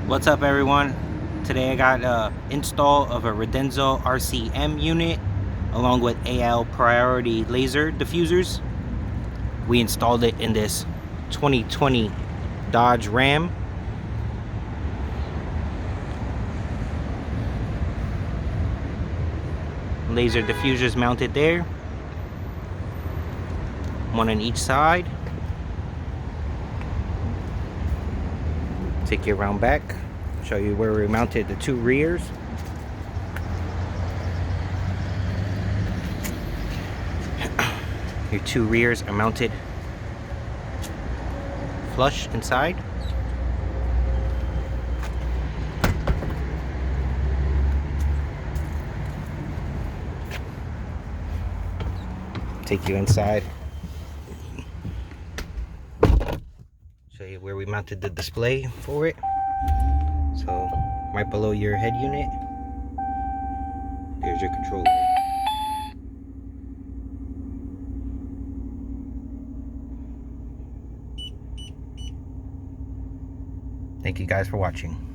What's up, everyone? Today I got install of a Redenso RCM unit along with AL priority laser diffusers. We installed it in this 2020 Dodge Ram. Laser diffusers mounted there, one on each side. Take you around back, show you where we mounted the two rears. Your two rears are mounted flush inside. Take you inside, show you where we mounted the display for it. So right below your head unit, there's your controller. Thank you guys for watching.